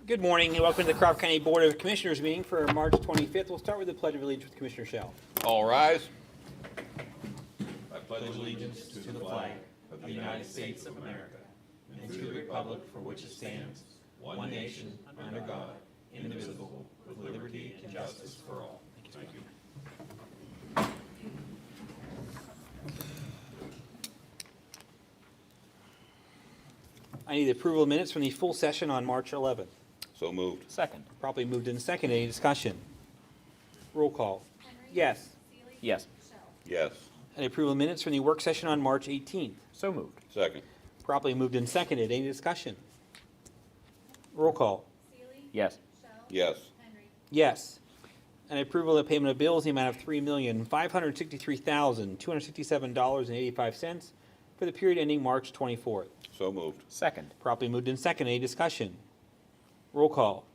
Good morning and welcome to the Crawford County Board of Commissioners meeting for March 25th. We'll start with the Pledge of Allegiance with Commissioner Shell. All rise. I pledge allegiance to the flag of the United States of America and to the republic for which it stands, one nation, under God, indivisible, with liberty and justice for all. Thank you. I need the approval of minutes from the full session on March 11th. So moved. Second. Properly moved and seconded. Any discussion? Roll call. Yes. Yes. Yes. And approval of minutes from the work session on March 18th. So moved. Second. Properly moved and seconded. Any discussion? Roll call. Yes. Yes. Yes. And approval of the payment of bills in the amount of $3,563,267.85 for the period ending March 24th. So moved. Second. Properly moved and seconded. Any discussion? Roll call.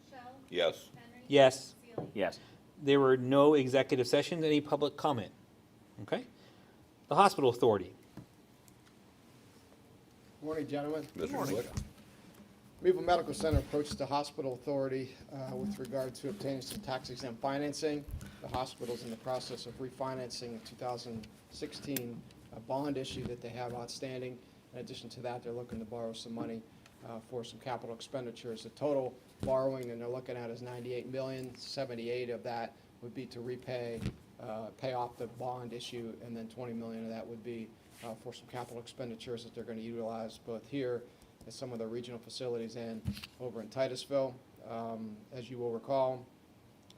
Yes. Yes. Yes. There were no executive sessions. Any public comment? Okay. The Hospital Authority. Morning, gentlemen. Mr. Slick. Meadville Medical Center approached the Hospital Authority with regard to obtaining some tax-exempt financing. The hospital's in the process of refinancing a 2016 bond issue that they have outstanding. In addition to that, they're looking to borrow some money for some capital expenditures. The total borrowing that they're looking at is $98 million. 78 of that would be to repay, pay off the bond issue, and then 20 million of that would be for some capital expenditures that they're going to utilize both here at some of the regional facilities and over in Titusville. As you will recall,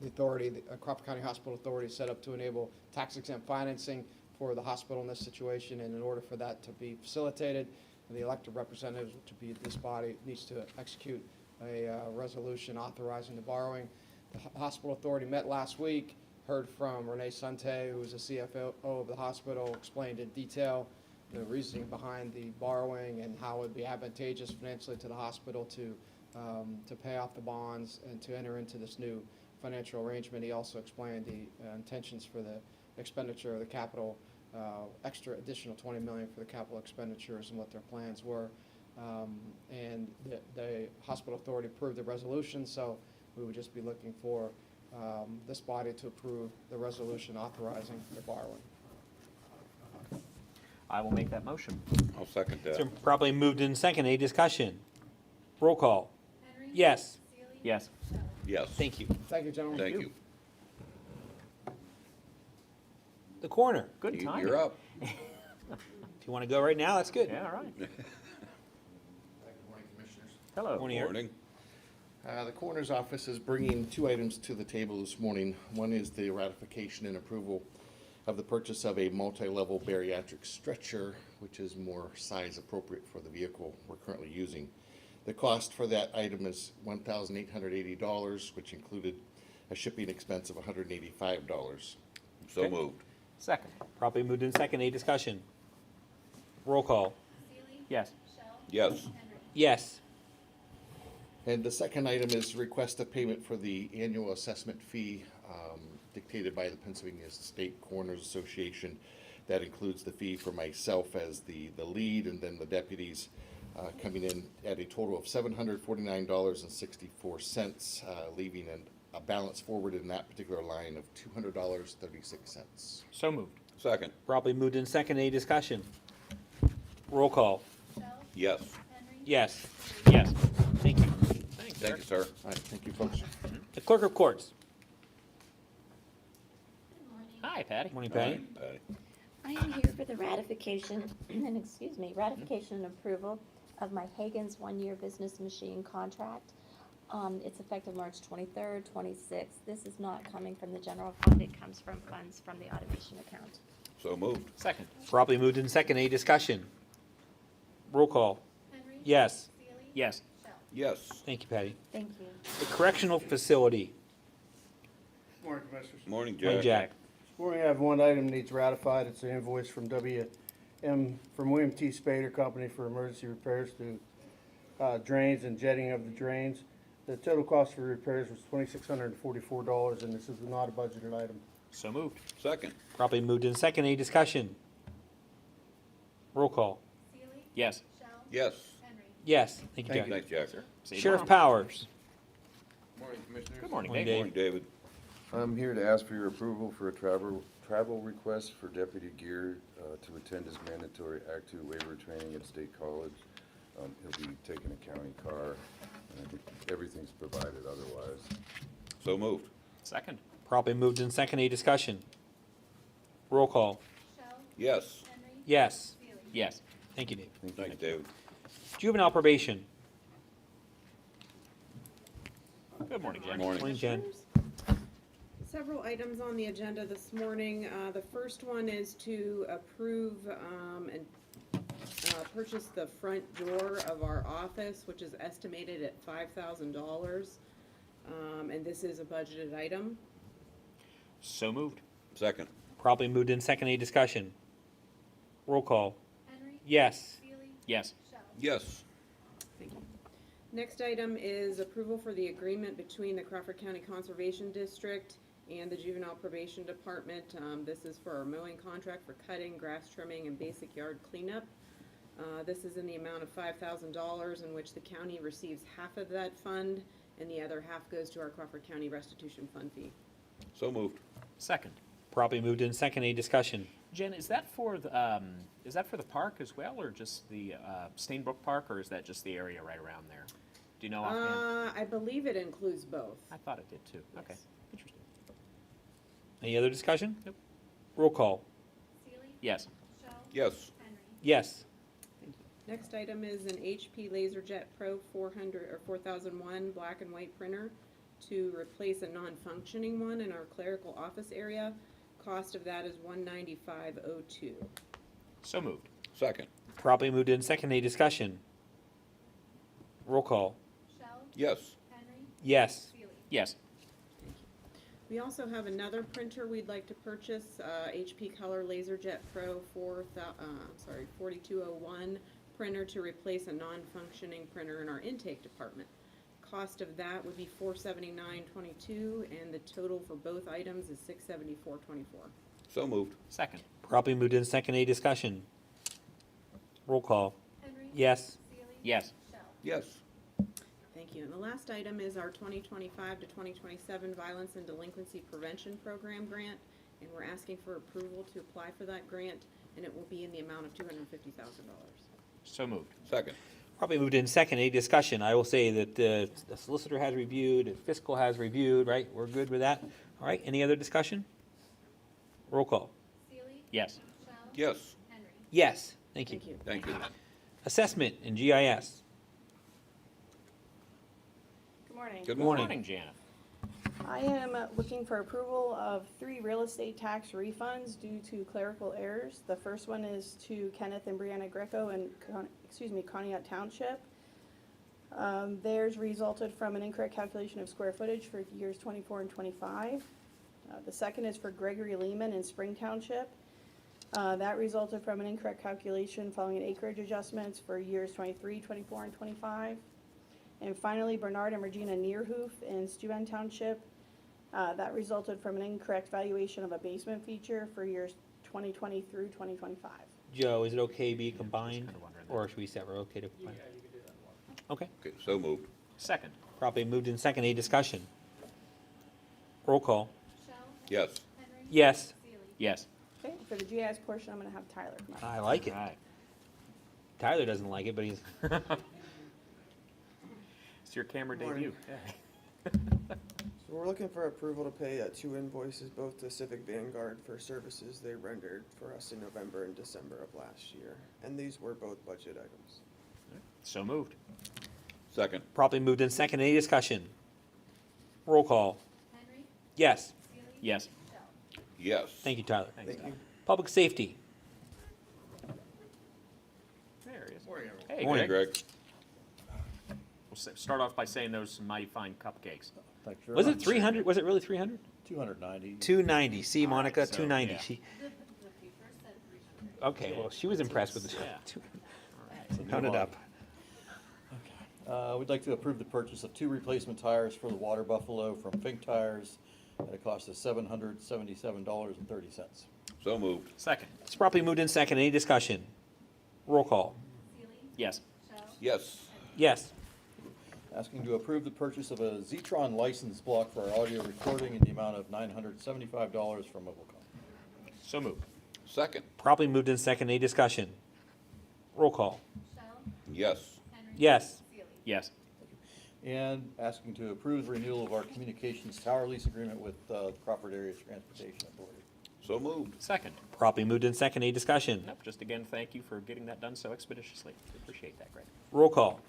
the authority, the Crawford County Hospital Authority, is set up to enable tax-exempt financing for the hospital in this situation, and in order for that to be facilitated, the elected representatives, which would be this body, needs to execute a resolution authorizing the borrowing. The Hospital Authority met last week, heard from Renee Sante, who is the CFO of the hospital, explained in detail the reasoning behind the borrowing and how it would be advantageous financially to the hospital to pay off the bonds and to enter into this new financial arrangement. He also explained the intentions for the expenditure of the capital, extra additional 20 million for the capital expenditures and what their plans were. And the Hospital Authority approved the resolution, so we would just be looking for this body to approve the resolution authorizing the borrowing. I will make that motion. I'll second that. So properly moved and seconded. Any discussion? Roll call. Yes. Yes. Yes. Thank you. Thank you, gentlemen. Thank you. The coroner. Good timing. You're up. If you want to go right now, that's good. Yeah, all right. Good morning, Commissioners. Hello. Morning, Eric. Morning. The Coroner's Office is bringing two items to the table this morning. One is the ratification and approval of the purchase of a multi-level bariatric stretcher, which is more size appropriate for the vehicle we're currently using. The cost for that item is $1,880, which included a shipping expense of $185. So Okay. moved. Second. Properly moved and seconded. Any discussion? Roll call. Yes. Yes. Yes. And the second item is request of payment for the annual assessment fee dictated by the Pennsylvania State Coroners Association. That includes the fee for myself as the lead and then the deputies coming in at a total of $749.64, leaving a balance forward in that particular line of $200.36. So moved. Second. Properly moved and seconded. Any discussion? Roll call. Yes. Yes. Yes. Thank you. Thank you, sir. All right, thank you, folks. The Clerk of Courts. Hi, Patty. Morning, Patty. Patty. I am here for the ratification, and ratification and approval of my Hagen's one-year business machine contract. It's effective March 23rd, 26th. This is not coming from the general fund, it comes from funds from the automation account. So moved. Second. Properly moved and seconded. Any discussion? Roll call. Yes. Yes. Yes. Thank you, Patty. Thank you. The Correctional Facility. Morning, Commissioners. Morning, Morning, Jack. Jack. This morning I have one item needs ratified. It's an invoice from William T. Spader Company for emergency repairs to drains and jetting of the drains. The total cost for repairs was $2,644, and this is not a budgeted item. So moved. Second. Properly moved and seconded. Any discussion? Roll call. Yes. Yes. Yes. Thank you, Thank Jack. Thanks, Jack. See you Sheriff tomorrow. Powers. Morning, Commissioners. Good morning, Morning, Dave. Morning, David. I'm here to ask for your approval for a travel request for Deputy Gear to attend his mandatory Act II waiver training at State College. He'll be taking a county car, and I think everything's provided otherwise. So moved. Second. Properly moved in second. Any discussion? Roll call. Yes. Yes. Yes. Thank you, Dave. Thank you, David. Juvenile probation. Good morning, Jen. Morning. Morning, Jen. Several items on the agenda this morning. The first one is to approve and purchase the front door of our office, which is estimated at $5,000. And this is a budgeted item. So moved. Second. Properly moved in second. Any discussion? Roll call. Yes. Yes. Yes. Thank you. Next item is approval for the agreement between the Crawford County Conservation District and the Juvenile Probation Department. This is for our mowing contract for cutting, grass trimming, and basic yard cleanup. This is in the amount of $5,000, in which the county receives half of that fund, and the other half goes to our Crawford County Restitution Fund fee. So moved. Second. Properly moved in second. Any discussion? Jen, is that for the park as well, or just the Stainbrook Park, or is that just the area right around there? Do you know offhand? I believe it includes both. I thought it did too. Okay. Yes. Interesting. Any other discussion? Nope. Roll call. Yes. Yes. Yes. Next item is an HP LaserJet Pro 400 or 4001 black and white printer to replace a non-functioning one in our clerical office area. Cost of that is $195.02. So moved. Second. Properly moved in second. Any discussion? Roll call. Yes. Yes. Yes. We also have another printer we'd like to purchase, HP Color LaserJet Pro 4201 printer to replace a non-functioning printer in our intake department. Cost of that would be $479.22, and the total for both items is $674.24. So moved. Second. Properly moved in second. Any discussion? Roll call. Yes. Yes. Yes. Thank you. And the last item is our 2025 to 2027 Violence and Delinquency Prevention Program grant, and we're asking for approval to apply for that grant, and it will be in the amount of $250,000. So moved. Second. Probably moved in second. Any discussion? I will say that the solicitor has reviewed, fiscal has reviewed, right? We're good with that. All right, any other discussion? Roll call. Yes. Yes. Yes, thank you. Thank you. Thank you. Assessment and GIS. Good morning. Good Good Morning. morning, Janet. I am looking for approval of 3 real estate tax refunds due to clerical errors. The first one is to Kenneth and Brianna Greco in, Conneaut Township. Theirs resulted from an incorrect calculation of square footage for years 24 and 25. The second is for Gregory Lehman in Spring Township. That resulted from an incorrect calculation following an acreage adjustments for years 23, 24, and 25. And finally, Bernard and Regina Neerhoof in Steuben Township. That resulted from an incorrect valuation of a basement feature for years 2020 through 2025. Joe, is it okay to be combined, or should we say we're okay to combine? Yeah, you can do that one. Okay, Okay, so moved. Second. probably moved in second. Any discussion? Roll call. Yes. Yes, Yes. Okay, for the GIS portion, I'm gonna have Tyler come up. I like it. All right. Tyler doesn't like it, but he's, It's your camera Morning. debut. So we're looking for approval to pay 2 invoices, both to Civic Vanguard for services they rendered for us in November and December of last year. And these were both budget items. So moved. Second. probably moved in second. Any discussion? Roll call. Yes, Yes. Yes. thank you, Tyler. Thanks, Thank you. Public safety. There he is. Morning, everyone. Hey, Morning, Greg. Greg. We'll start off by saying those some mighty fine cupcakes. Thanks very Was it much. 300? Was it really 300? 290. 290. See, All right, Monica, so, 290. yeah. She. Okay, well, she was impressed with the. Yeah. So Count move it on. up. We'd like to approve the purchase of 2 replacement tires for the Water Buffalo from Fink Tires at a cost of $777.30. So moved. Second. It's properly moved in second. Any discussion? Roll call. Yes. Yes. Yes. asking to approve the purchase of a Zetron license block for our audio recording in the amount of $975 from Mobilecom. So moved. Second. Properly moved in second. Any discussion? Roll call. Yes. Yes. Yes. And asking to approve the renewal of our communications tower lease agreement with Crawford Area Transportation Authority. So moved. Second. Properly moved in second. Any discussion? Nope, just again, thank you for getting that done so expeditiously. Appreciate that, Greg. Roll call.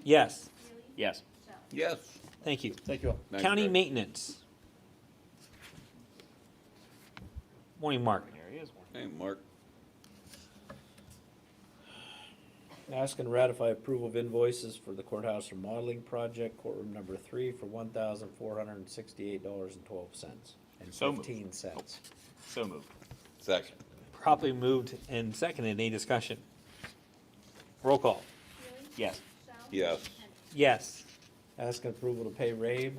Yes. Yes. Yes. Thank you. Thank you all. Thank you, County Greg. maintenance. Morning, Mark. There he is. Hey, Mark. Ask and ratify approval of invoices for the courthouse remodeling project, courtroom number 3, for $1,468.12 and So moved. 15 cents. So moved. Second. Properly moved and seconded. Any discussion? Roll call. Yes. Yes. Yes. Ask and approval to pay RAVE.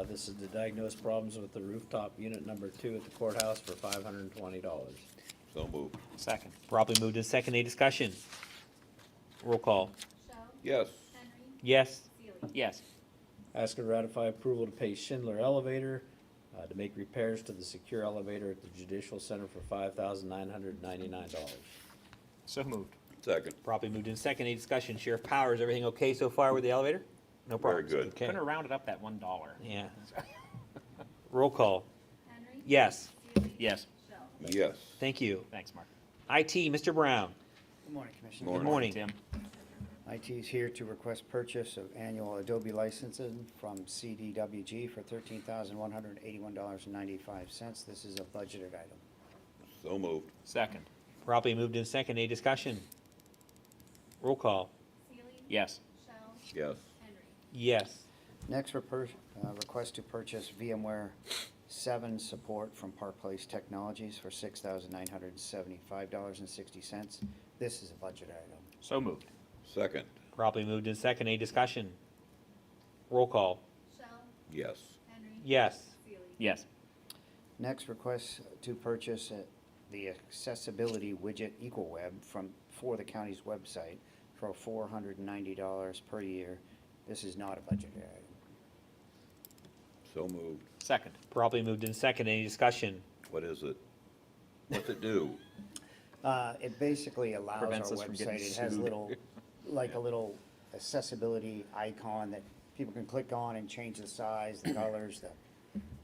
This is to diagnose problems with the rooftop unit number 2 at the courthouse for $520. So moved. Second. Properly moved and seconded. Any discussion? Roll call. Yes. Yes. Yes. Ask and ratify approval to pay Schindler Elevator to make repairs to the secure elevator at the Judicial Center for $5,999. So moved. Second. Properly moved in second. Any discussion? Sheriff Powers, everything okay so far with the elevator? No Very problems. good. Okay. Couldn't have rounded up that $1. Yeah. Roll call. Yes. Yes. Yes. Thank you. Thanks, Mark. IT, Mr. Brown. Good morning, Commissioner. Good morning. Tim. IT is here to request purchase of annual Adobe licensing from CDWG for $13,181.95. This is a budgeted item. So moved. Second. Properly moved in second. Any discussion? Roll call. Yes. Yes. Yes. Next, request to purchase VMware 7 support from Park Place Technologies for $6,975.60. This is a budget item. So moved. Second. Properly moved in second. Any discussion? Roll call. Yes. Yes. Yes. Next, request to purchase the accessibility widget EqualWeb for the county's website for $490 per year. This is not a budget item. So moved. Second. Properly moved in second. Any discussion? What is it? What's it do? It basically allows our Prevents us from getting website, it has sued. a little accessibility icon that people can click on and change the size, the colors,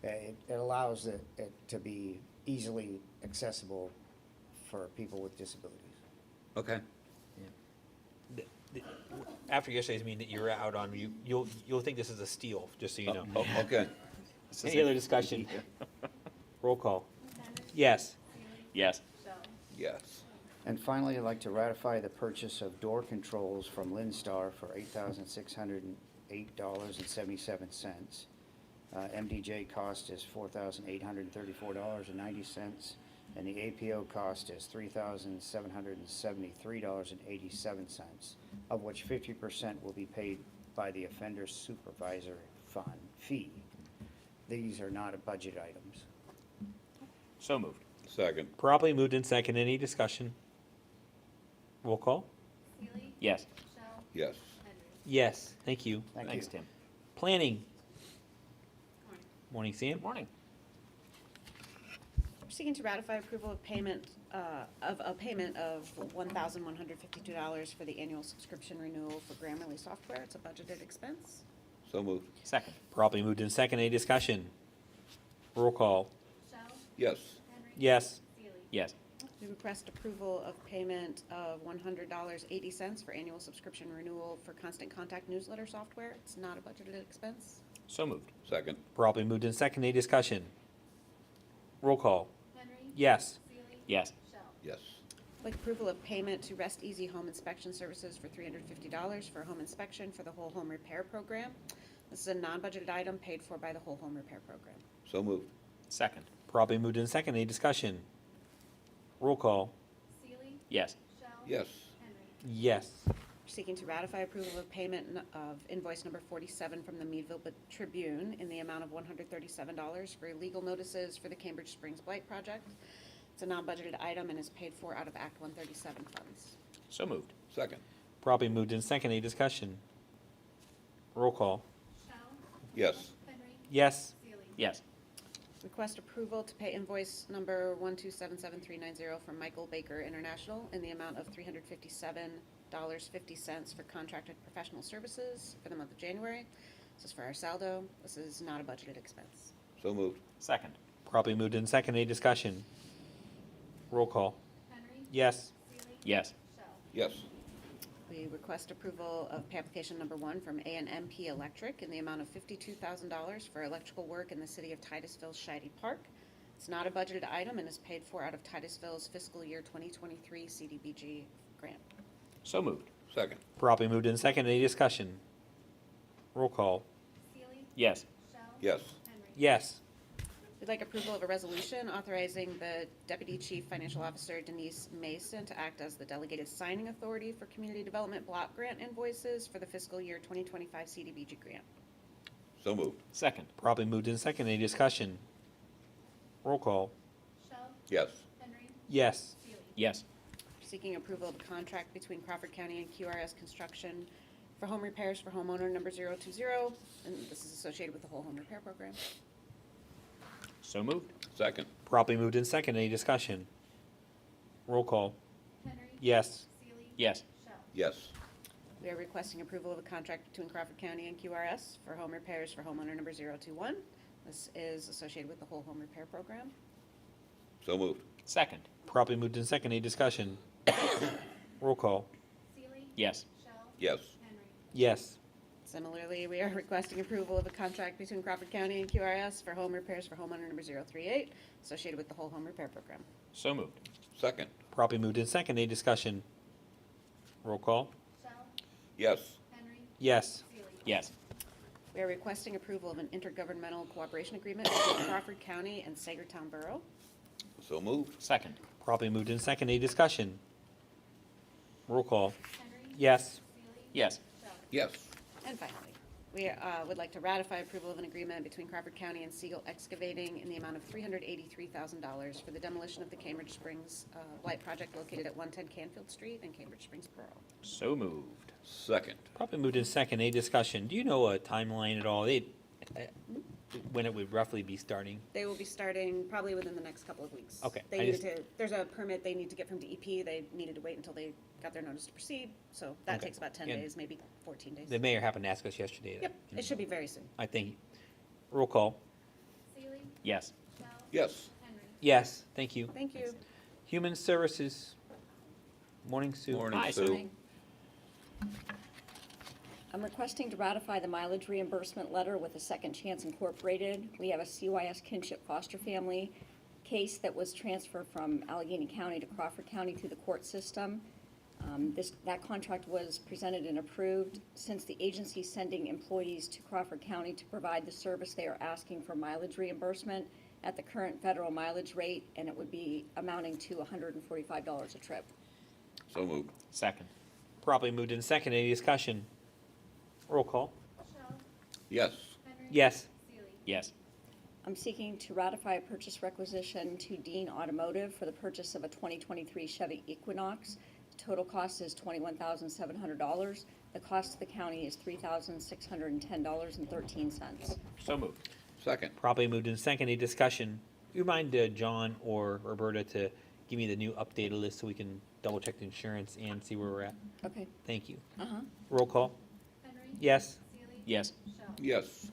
it allows it to be easily accessible for people with disabilities. Okay. After yesterday's meeting that you were out on, you'll think this is a steal, just so you know. Oh, okay. Any other discussion? Roll call. Yes. Yes. Yes. And finally, I'd like to ratify the purchase of door controls from Linstar for $8,608.77. MDJ cost is $4,834.90, and the APO cost is $3,773.87, of which 50% will be paid by the offender supervisor fund fee. These are not budget items. So moved. Second. Properly moved in second. Any discussion? Roll call. Yes. Yes. Yes. Thank you. Thanks, Tim. Planning. Morning, Sam. Morning. We're seeking to ratify approval of payment of $1,152 for the annual subscription renewal for Grammarly software. It's a budgeted expense. So moved. Second. Properly moved in second. Any discussion? Roll call. Yes. Yes. Yes. We request approval of payment of $100.80 for annual subscription renewal for Constant Contact newsletter software. It's not a budgeted expense. So moved. Second. Properly moved in second. Any discussion? Roll call. Yes. Yes. Yes. I'd like approval of payment to Rest Easy Home Inspection Services for $350 for a home inspection for the Whole Home Repair Program. This is a non-budgeted item paid for by the Whole Home Repair Program. So moved. Second. Properly moved in second. Any discussion? Roll call. Yes. Yes. Yes. We're seeking to ratify approval of payment of invoice number 47 from the Meadville Tribune in the amount of $137 for legal notices for the Cambridge Springs Blight Project. It's a non-budgeted item and is paid for out of Act 137 funds. So moved. Second. Properly moved in second. Any discussion? Roll call. Yes. Yes. Yes. Request approval to pay invoice number 1277390 from Michael Baker International in the amount of $357.50 for contracted professional services for the month of January. This is for our saldo. This is not a budgeted expense. So moved. Second. Properly moved in second. Any discussion? Roll call. Yes. Yes. Yes. We request approval of pay application number 1 from A&MP Electric in the amount of $52,000 for electrical work in the city of Titusville's Shady Park. It's not a budgeted item and is paid for out of Titusville's fiscal year 2023 CDBG grant. So moved. Second. Properly moved in second. Any discussion? Roll call. Yes. Yes. Yes. We'd like approval of a resolution authorizing the Deputy Chief Financial Officer Denise Mason to act as the delegated signing authority for Community Development Block Grant invoices for the fiscal year 2025 CDBG grant. So moved. Second. Properly moved in second. Any discussion? Roll call. Yes. Yes. Yes. Seeking approval of a contract between Crawford County and QRS Construction for home repairs for homeowner number 020, and this is associated with the whole home repair program. So moved. Second. Properly moved in second. Any discussion? Roll call. Yes. Yes. Yes. We are requesting approval of a contract between Crawford County and QRS for home repairs for homeowner number 021. This is associated with the whole home repair program. So moved. Second. Properly moved in second. Any discussion? Roll call. Yes. Yes. Yes. Similarly, we are requesting approval of a contract between Crawford County and QRS for home repairs for homeowner number 038, associated with the whole home repair program. So moved. Second. Properly moved in second. Any discussion? Roll call. Yes. Yes. Yes. We are requesting approval of an intergovernmental cooperation agreement between Crawford County and Sagertown Borough. So moved. Second. Properly moved in second. Any discussion? Roll call. Yes. Yes. Yes. And finally, we would like to ratify approval of an agreement between Crawford County and Siegel Excavating in the amount of $383,000 for the demolition of the Cambridge Springs Blight Project located at 110 Canfield Street in Cambridge Springs Borough. So moved. Second. Properly moved in second. Any discussion? Do you know a timeline at all? When it would roughly be starting? They will be starting probably within the next couple of weeks. Okay, They I needed just- to, there's a permit they need to get from DEP. They needed to wait until they got their notice to proceed. So that Okay. takes about 10 And days, maybe 14 days. The mayor happened to ask us yesterday. Yep, it should be very soon. I think. Roll call. Yes. Yes. Yes. Thank you. Thank you. Human Services. Morning, Sue. Morning, Hi, Sue. Sue. I'm requesting to ratify the mileage reimbursement letter with a Second Chance Incorporated. We have a CYS kinship foster family case that was transferred from Allegheny County to Crawford County through the court system. That contract was presented and approved. Since the agency is sending employees to Crawford County to provide the service, they are asking for mileage reimbursement at the current federal mileage rate, and it would be amounting to $145 a trip. So moved. Second. Properly moved in second. Any discussion? Roll call. Yes. Yes. Yes. I'm seeking to ratify a purchase requisition to Dean Automotive for the purchase of a 2023 Chevy Equinox. The total cost is $21,700. The cost to the county is $3,610.13. So moved. Second. Properly moved in second. Any discussion? You mind John or Roberta to give me the new updated list so we can double check the insurance and see where we're at? Okay. Thank you. Uh-huh. Roll call. Yes. Yes. Yes.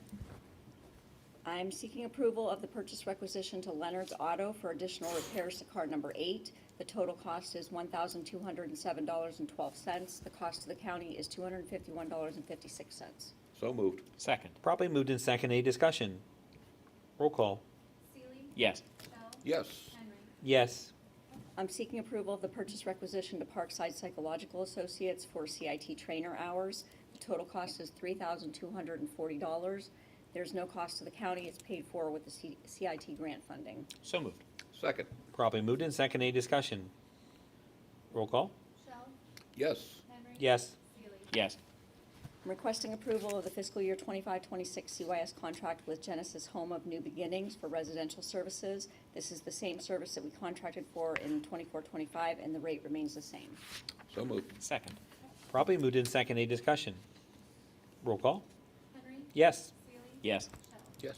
I'm seeking approval of the purchase requisition to Leonard's Auto for additional repairs to car number 8. The total cost is $1,207.12. The cost to the county is $251.56. So moved. Second. Properly moved in second. Any discussion? Roll call. Yes. Yes. Yes. I'm seeking approval of the purchase requisition to Parkside Psychological Associates for CIT trainer hours. The total cost is $3,240. There's no cost to the county. It's paid for with the CIT grant funding. So moved. Second. Properly moved in second. Any discussion? Roll call. Yes. Yes. Yes. I'm requesting approval of the fiscal year 25-26 CYS contract with Genesis Home of New Beginnings for residential services. This is the same service that we contracted for in 24-25, and the rate remains the same. So moved. Second. Properly moved in second. Any discussion? Roll call. Yes. Yes. Yes.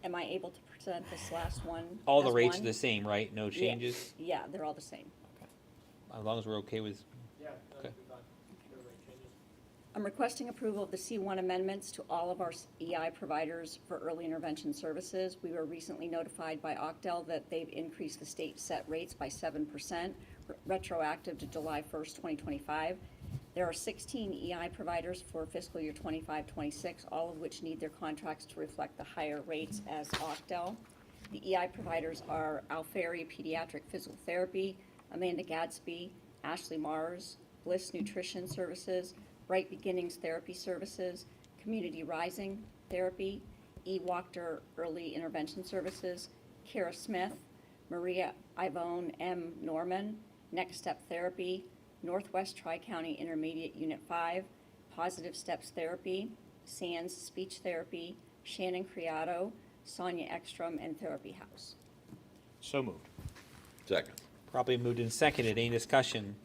Am I able to present this last one? All the as rates are one? the same, right? No Yeah. changes? Yeah, they're all the same. As long as we're okay with, okay. I'm requesting approval of the C1 amendments to all of our EI providers for early intervention services. We were recently notified by Octal that they've increased the state set rates by 7%, retroactive to July 1st, 2025. There are 16 EI providers for fiscal year 25-26, all of which need their contracts to reflect the higher rates as Octal. The EI providers are Alferi Pediatric Physical Therapy, Amanda Gadsby, Ashley Mars, Bliss Nutrition Services, Bright Beginnings Therapy Services, Community Rising Therapy, E-Walker Early Intervention Services, Kara Smith, Maria Ivone M. Norman, Next Step Therapy, Northwest Tri-County Intermediate Unit 5, Positive Steps Therapy, Sands Speech Therapy, Shannon Criado, Sonia Ekstrom, and Therapy House. So moved. Second. Probably moved and seconded. Any discussion?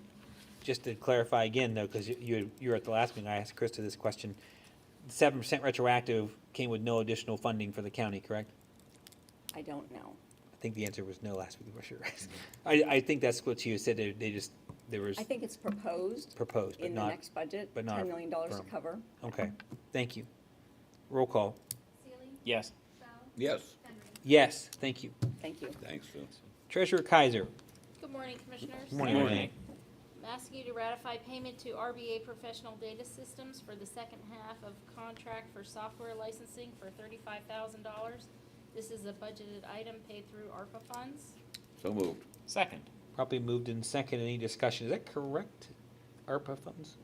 Just to clarify again, though, because you were at the last meeting, I asked Krista this question. 7% retroactive came with no additional funding for the county, correct? I don't know. I think the answer was no last week, for sure. I think that's what you said. There was I think it's proposed proposed, but in the not. next budget, but not $10 million to firm. cover. Okay, thank you. Roll call. Yes. Yes. Yes, thank you. Thank you. Thanks, Vince. Treasurer Kaiser. Good morning, Commissioners. Good morning. Morning. I'm asking you to ratify payment to RBA Professional Data Systems for the second half of contract for software licensing for $35,000. This is a budgeted item paid through ARPA funds. So moved. Second. Probably moved in second. Any discussion? Is that correct? ARPA funds?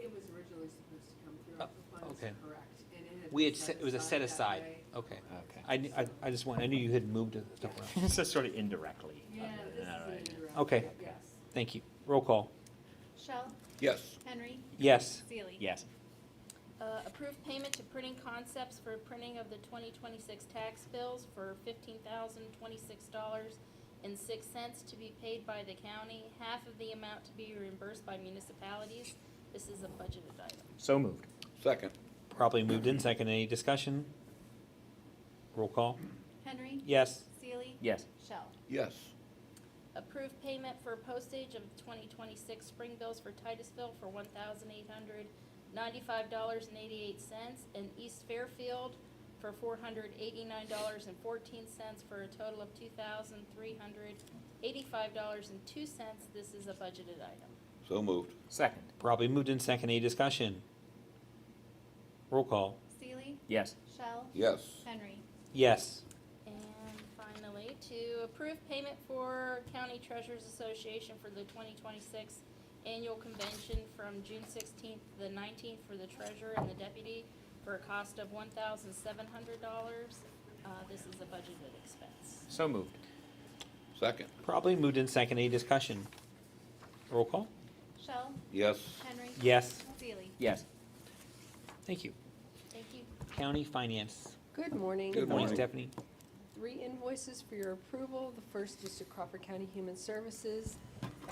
It was originally supposed to come through ARPA funds, okay. correct. And it had We been had set, it was a set that aside. way. Okay. Okay. I just want, I knew you had moved it stuff around. So sort of indirectly. Yeah, this is All an right. indirect. Okay. Yes. Thank you. Roll call. Shell? Yes. Henry? Yes. Seeley? Yes. Approved payment to Printing Concepts for printing of the 2026 tax bills for $15,026.06 to be paid by the county, half of the amount to be reimbursed by municipalities. This is a budgeted item. So moved. Second. Probably moved in second. Any discussion? Roll call. Henry? Yes. Seeley? Yes. Shell? Yes. Approved payment for postage of 2026 spring bills for Titusville for $1,895.88, and East Fairfield for $489.14, for a total of $2,385.02. This is a budgeted item. So moved. Second. Probably moved in second. Any discussion? Roll call. Seeley? Yes. Shell? Yes. Henry? Yes. And finally, to approve payment for County Treasurers Association for the 2026 Annual Convention from June 16th to the 19th for the treasurer and the deputy for a cost of $1,700. This is a budgeted expense. So moved. Second. Probably moved in second. Any discussion? Roll call. Shell? Yes. Henry? Yes. Seeley? Yes. Thank you. Thank you. County Finance. Good morning. Good Morning, morning. Stephanie. 3 invoices for your approval. The first is to Crawford County Human Services,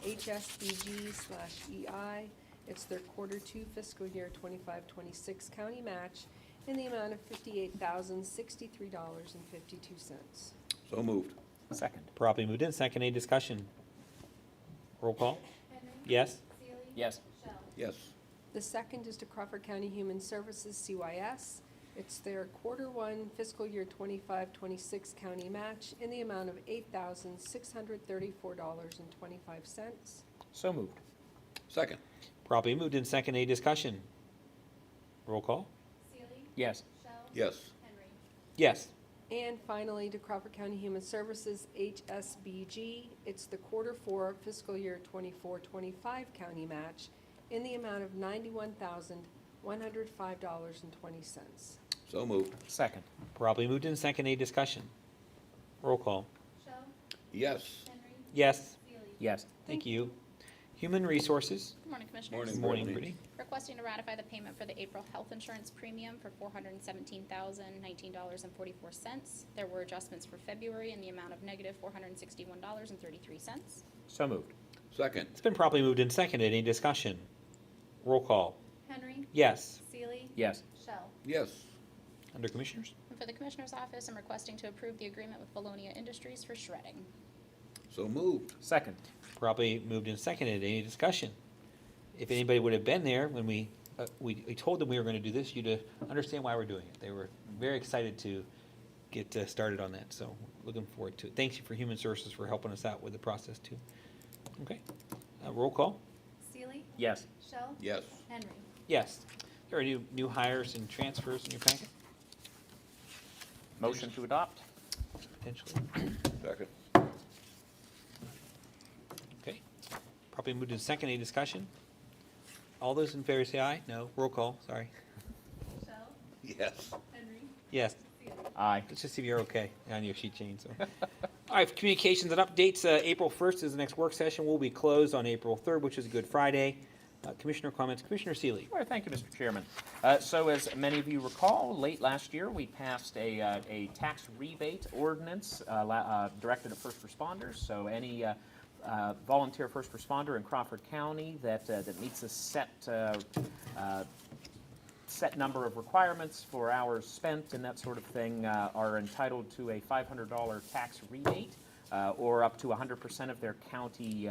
HSBG/EI. It's their Q2 fiscal year 25-26 county match in the amount of $58,063.52. So moved. Second. Probably moved in second. Any discussion? Roll call. Henry? Yes. Seeley? Yes. Shell? Yes. The second is to Crawford County Human Services, CYS. It's their Q1 fiscal year 25-26 county match in the amount of $8,634.25. So moved. Second. Probably moved in second. Any discussion? Roll call. Seeley? Yes. Shell? Yes. Henry? Yes. And finally, to Crawford County Human Services, HSBG. It's the Q4 fiscal year 24-25 county match in the amount of $91,105.20. So moved. Second. Probably moved in second. Any discussion? Roll call. Shell? Yes. Henry? Yes. Seeley? Yes. Thank you. Human Resources. Good morning, Commissioners. Morning. Morning, Brittany. Brittany. Requesting to ratify the payment for the April health insurance premium for $417,019.44. There were adjustments for February in the amount of negative $461.33. So moved. Second. It's been properly moved and seconded. Any discussion? Roll call. Henry. Yes. Seeley. Yes. Shell. Yes. Under Commissioners? And for the Commissioner's Office, I'm requesting to approve the agreement with Valonia Industries for shredding. So moved. Second. Properly moved and seconded. Any discussion? If anybody would have been there when we told them we were going to do this, you'd understand why we're doing it. They were very excited to get started on that, so looking forward to it. Thanks you for Human Services for helping us out with the process too. Okay, roll call. Seeley. Yes. Shell. Yes. Henry. Yes. There are new hires and transfers in your packet, Motion to adopt? potentially. Second. Okay. Probably moved in second. Any discussion? All those in favor say aye. No. Roll call. Sorry. Shell. Yes. Henry. Yes. Seeley. Aye. Let's just see if you're okay on your sheet change. So. All right, for communications and updates, April 1st is the next work session. We'll be closed on April 3rd, which is a Good Friday. Commissioner comments. Commissioner Seeley. Well, thank you, Mr. Chairman. So as many of you recall, late last year, we passed a tax rebate ordinance directed at first responders. So any volunteer first responder in Crawford County that meets a set number of requirements for hours spent and that sort of thing are entitled to a $500 tax rebate or up to 100% of their county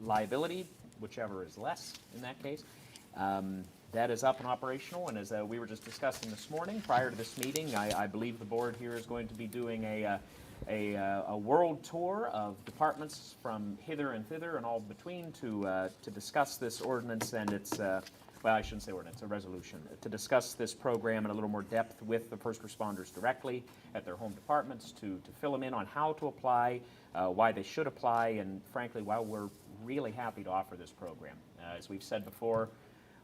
liability, whichever is less in that case. That is up and operational, and as we were just discussing this morning, prior to this meeting, I believe the board here is going to be doing a world tour of departments from hither and thither and all between to discuss this ordinance and its, well, I shouldn't say ordinance, a resolution, to discuss this program in a little more depth with the first responders directly at their home departments to fill them in on how to apply, why they should apply, and frankly, why we're really happy to offer this program. As we've said before,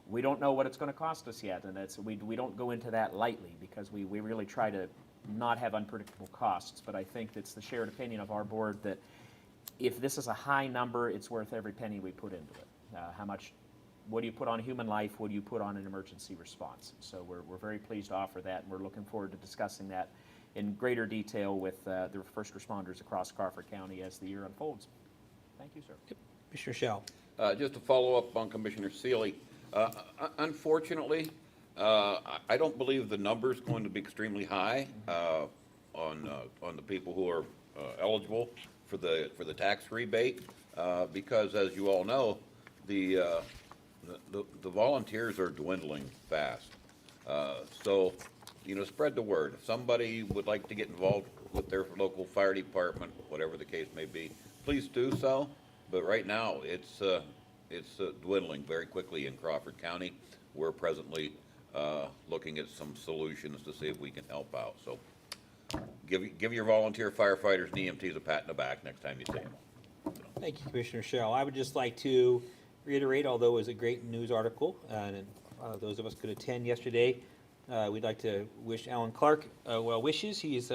we don't know what it's going to cost us yet, and we don't go into that lightly because we really try to not have unpredictable costs, but I think it's the shared opinion of our board that if this is a high number, it's worth every penny we put into it. What do you put on human life? What do you put on an emergency response? So we're very pleased to offer that, and we're looking forward to discussing that in greater detail with the first responders across Crawford County as the year unfolds. Thank you, sir. Commissioner Shell. Just to follow up on Commissioner Seeley, unfortunately, I don't believe the number's going to be extremely high on the people who are eligible for the tax rebate because, as you all know, the volunteers are dwindling fast. So, spread the word. If somebody would like to get involved with their local fire department, whatever the case may be, please do so. But right now, it's dwindling very quickly in Crawford County. We're presently looking at some solutions to see if we can help out. So give your volunteer firefighters and EMTs a pat in the back next time you see them. Thank you, Commissioner Shell. I would just like to reiterate, although it was a great news article, and those of us could attend yesterday, we'd like to wish Alan Clark well wishes. He's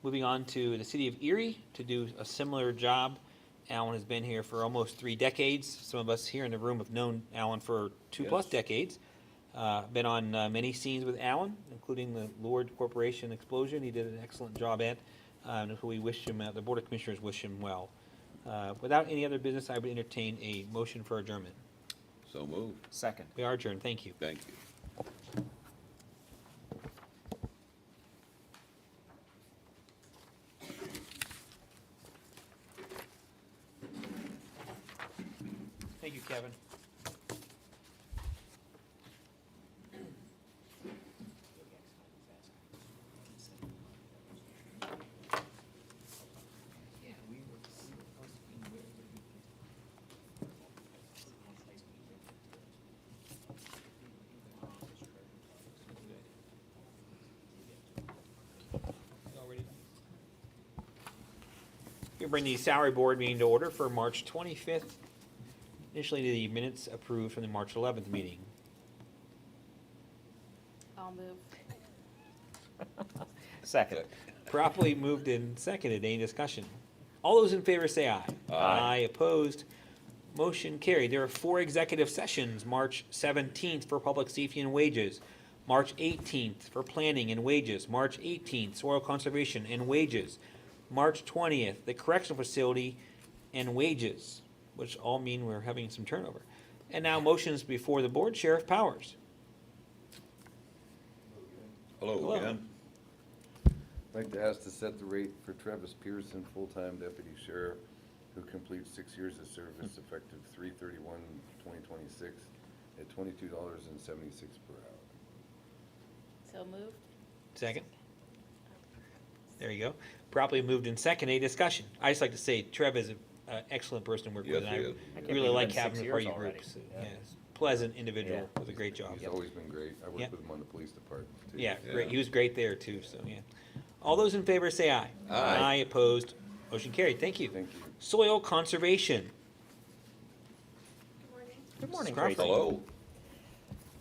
moving on to the city of Erie to do a similar job. Alan has been here for almost 3 decades. Some of us here in the room have known Alan for 2+ decades. Been on many scenes with Alan, including the Lord Corporation explosion. He did an excellent job at, and we wish him, the Board of Commissioners wish him well. Without any other business, I would entertain a motion for adjournment. So moved. Second. We are adjourned. Thank you. Thank you. Thank you, Kevin. We bring the salary board meeting to order for March 25th. Initially, the minutes approved from the March 11th meeting. I'll move. Second. Properly moved and seconded. Any discussion? All those in favor say aye. Aye. Opposed? Motion carried. There are 4 executive sessions, March 17th for public safety and wages, March 18th for planning and wages, March 18th soil conservation and wages, March 20th the correctional facility and wages, which all mean we're having some turnover. And now motions before the board. Sheriff Powers. Hello Hello. again. I'd like to ask to set the rate for Travis Pearson, full-time deputy sheriff, who completes 6 years of service effective 3/31/2026 at $22.76 per hour. So moved. Second. There you go. Properly moved in second. Any discussion? I just like to say Trev is an excellent person to work with. Yes, and he is. I can't really believe like it's been having 6 him part of years your already. group. So, Yeah. yeah, pleasant individual Yeah. with a great job. He's always been great. I Yep. worked with him on the police department, too. Yeah, great. He was great there too, so yeah. All those in favor say aye. Aye. Opposed, motion carried. Thank you. Thank you. Soil conservation. Good morning, Crawford. Tracy. Hello.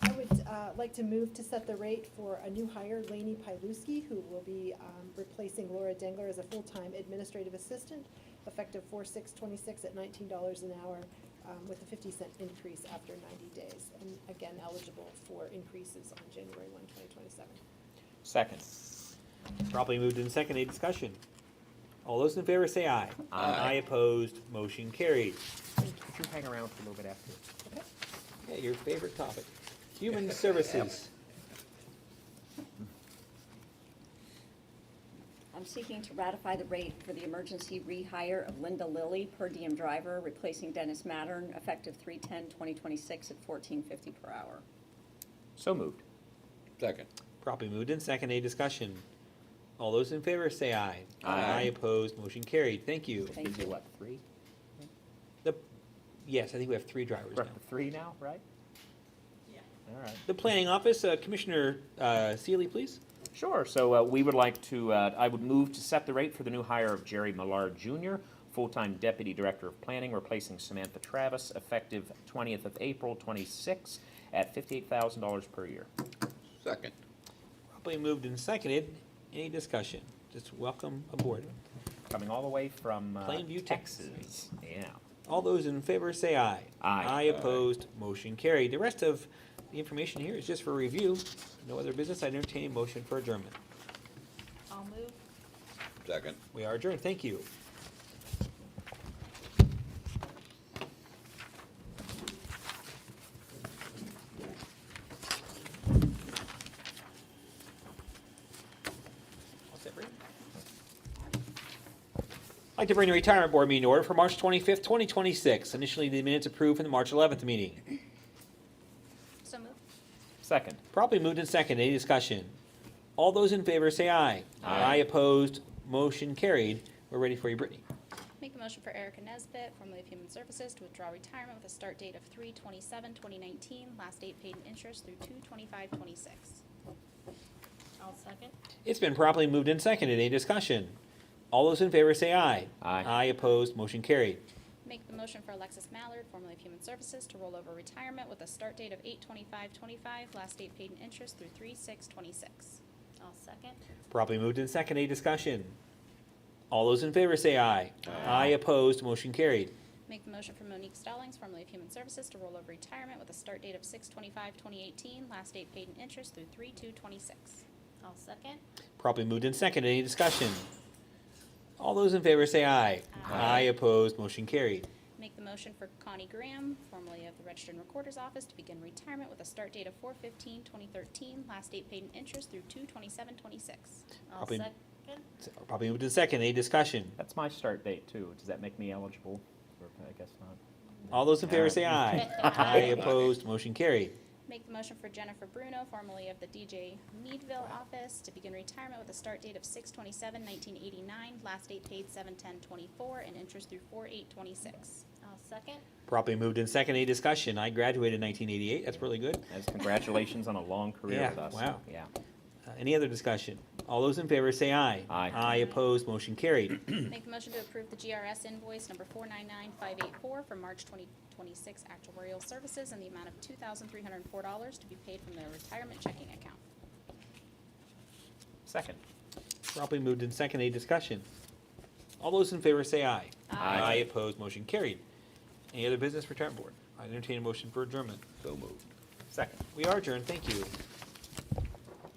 I would like to move to set the rate for a new hire, Lainey Pyluski, who will be replacing Laura Dengler as a full-time administrative assistant, effective 4/6/26 at $19 an hour, with a 50-cent increase after 90 days. And again, eligible for increases on January 1, 2027. Second. Properly moved in second. Any discussion? All those in favor say aye. Aye. Opposed, motion carried. Could you hang around for a little bit after? Yeah, your favorite topic. Human services. I'm seeking to ratify the rate for the emergency rehire of Linda Lilly, per diem driver, replacing Dennis Mattern, effective 3/10/2026 at $14.50 per hour. So moved. Second. Properly moved in second. Any discussion? All those in favor say aye. Aye. Opposed, motion carried. Thank you. Thank Gives you you. what, 3? Yes, I think we have 3 drivers We're now. up to 3 now, right? Yeah. All right. The planning office, Commissioner Seeley, please. Sure, so we would like to, I would move to set the rate for the new hire of Jerry Millard Jr., full-time Deputy Director of Planning, replacing Samantha Travis, effective 20th of April 26, at $58,000 per year. Second. Properly moved and seconded. Any discussion? Just welcome aboard. Coming all the way from Plainview, Texas. Yeah. All those in favor say aye. Aye. Opposed, motion carried. The rest of the information here is just for review. No other business. I entertain a motion for adjournment. I'll move. Second. We are adjourned. Thank you. I'd like to bring the retirement board meeting to order for March 25th, 2026. Initially, the minutes approved from the March 11th meeting. So moved. Second. Properly moved and second. Any discussion? All those in favor say aye. Aye. Opposed, motion carried. We're ready for you, Brittany. Make a motion for Erica Nesbitt, formerly of Human Services, to withdraw retirement with a start date of 3/27/2019, last date paid in interest through 2/25/26. I'll second. It's been properly moved and seconded. Any discussion? All those in favor say aye. Aye. Opposed, motion carried. Make the motion for Alexis Mallard, formerly of Human Services, to roll over retirement with a start date of 8/25/25, last date paid in interest through 3/6/26. I'll second. Properly moved and seconded. Any discussion? All those in favor say aye. Opposed, motion carried. Make the motion for Monique Stallings, formerly of Human Services, to roll over retirement with a start date of 6/25/2018, last date paid in interest through 3/2/26. I'll second. Properly moved and seconded. Any discussion? All those in favor say aye. Aye. Opposed, motion carried. Make the motion for Connie Graham, formerly of the Registered and Recorder's Office, to begin retirement with a start date of 4/15/2013, last date paid in interest through 2/27/26. I'll Probably- second. Probably moved and seconded. Any discussion? That's my start date, too. Does that make me eligible? Or I guess not. All those in favor say aye. Opposed, motion carried. Make the motion for Jennifer Bruno, formerly of the DJ Meadville office, to begin retirement with a start date of 6/27/1989, last date paid 7/10/24, and interest through 4/8/26. I'll second. Properly moved and seconded. Any discussion? I graduated in 1988. That's really good. As congratulations on a long career Yeah, with us. wow. Yeah. Any other discussion? All those in favor say aye. Aye. Opposed, motion carried. Make the motion to approve the GRS invoice number 499584 for March 2026 actuarial services in the amount of $2,304 to be paid from the retirement checking account. Second. Properly moved and seconded. Any discussion? All those in favor say aye. Aye. Opposed, motion carried. Any other business, retirement board? I entertain a motion for adjournment. So moved. Second. We are adjourned. Thank you.